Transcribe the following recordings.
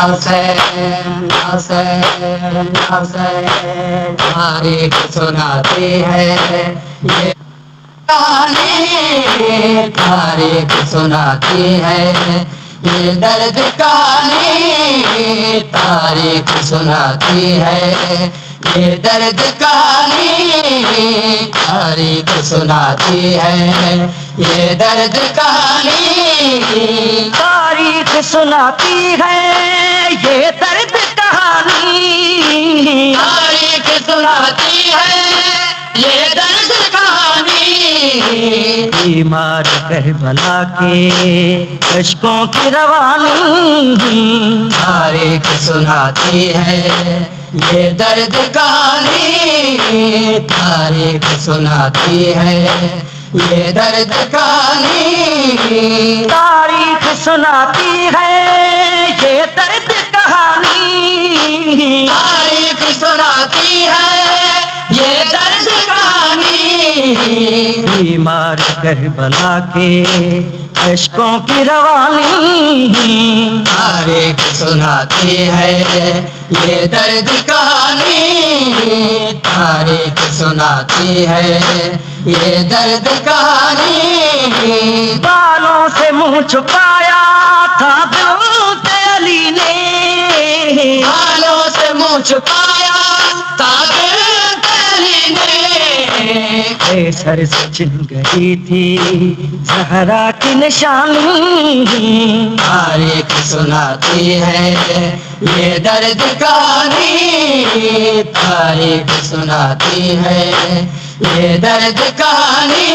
حسین حسین حسین تاریخ سناتی ہے یہ کہانی، تاریخ سناتی ہے یہ درد کہانی، تاریخ سناتی ہے یہ درد کہانی، تاریخ سناتی ہے یہ درد کہانی، تاریخ سناتی ہے یہ درد کہانی، تاریخ سناتی ہے یہ درد کہانی، بیمار کربلا کے اشکوں کی روانی، تاریخ سناتی ہے یہ درد کہانی، تاریخ سناتی ہے یہ درد کہانی، تاریخ سناتی ہے یہ درد کہانی، تاریخ سناتی ہے یہ درد کہانی، بیمار کربلا کے اشکوں کی روانی، تاریخ سناتی ہے یہ درد کہانی، تاریخ سناتی ہے یہ درد کہانی، بالوں سے منہ چھپایا تھا بنت علی نے، بالوں سے منہ چھپایا بنت علی نے، سر سے چھن گئی تھی زہرا کی نشانی، تاریخ سناتی ہے یہ درد کہانی، تاریخ سناتی ہے یہ درد کہانی،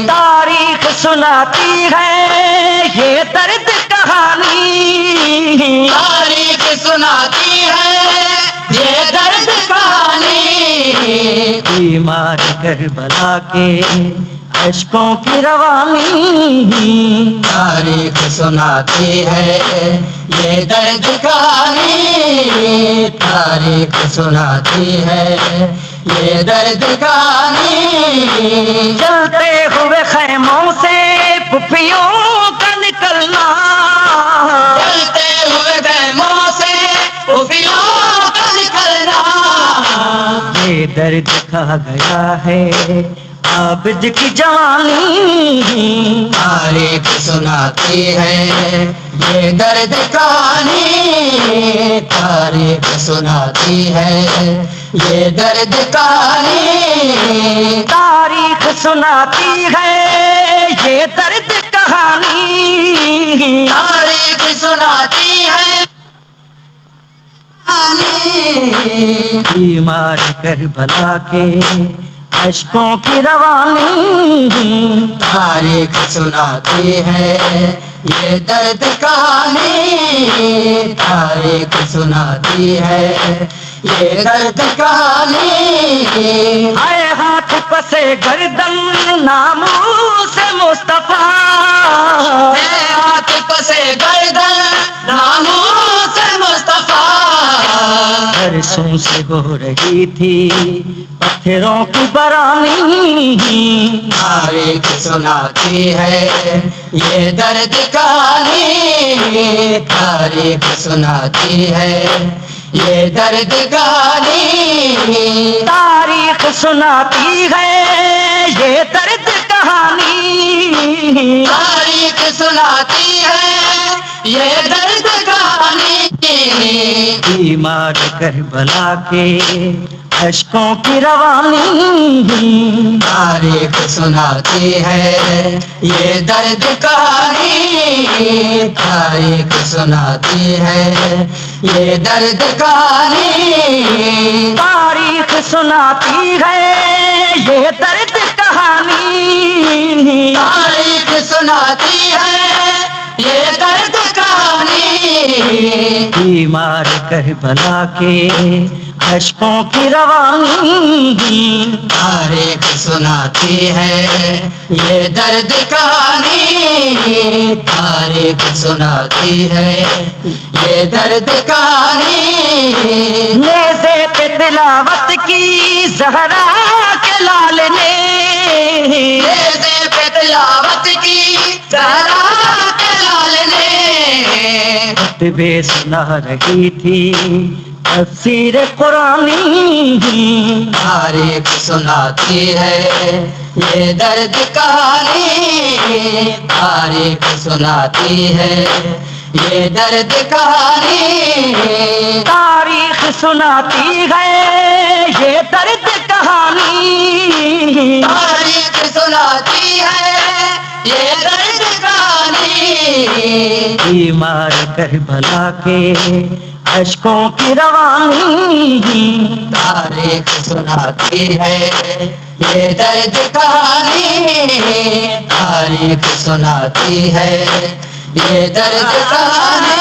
تاریخ سناتی ہے یہ درد کہانی، تاریخ سناتی ہے یہ درد کہانی، بیمار کربلا کے اشکوں کی روانی، تاریخ سناتی ہے یہ درد کہانی، تاریخ سناتی ہے یہ درد کہانی، جلتے ہوئے خیموں سے پھپھیوں کا نکلنا، جلتے ہوئے خیموں سے پھپھیوں کا نکلنا، یہ درد کھا گیا ہے عابد کی جوانی، تاریخ سناتی ہے یہ درد کہانی، تاریخ سناتی ہے یہ درد کہانی، تاریخ سناتی ہے یہ درد کہانی، تاریخ سناتی ہے بیمار کربلا کے اشکوں کی روانی، تاریخ سناتی ہے یہ درد کہانی، تاریخ سناتی ہے یہ درد کہانی، آئے ہاتھ پسے گردن ناموس مصطفیٰ، اے ہاتھ پسے گردن ناموس مصطفیٰ، برسوں سے ہو رہی تھی پتھروں کی برانی، تاریخ سناتی ہے یہ درد کہانی، تاریخ سناتی ہے یہ درد کہانی، تاریخ سناتی ہے یہ درد کہانی، تاریخ سناتی ہے یہ درد کہانی، بیمار کربلا کے اشکوں کی روانی، تاریخ سناتی ہے یہ درد کہانی، تاریخ سناتی ہے یہ درد کہانی، تاریخ سناتی ہے یہ درد کہانی، تاریخ سناتی ہے یہ درد کہانی، بیمار کربلا کے اشکوں کی روانی، تاریخ سناتی ہے یہ درد کہانی، تاریخ سناتی ہے یہ درد کہانی، نیزے پہ تلاوت کی زہرا کے لال نے، نیزے پہ تلاوت کی زہرا کے لال نے، خطبے سنا رہی تھی تفسیر قرآنی، تاریخ سناتی ہے یہ درد کہانی، تاریخ سناتی ہے یہ درد کہانی، تاریخ سناتی ہے یہ درد کہانی، تاریخ سناتی ہے یہ درد کہانی، بیمار کربلا کے اشکوں کی روانی، تاریخ سناتی ہے یہ درد کہانی، تاریخ سناتی ہے یہ درد کہانی،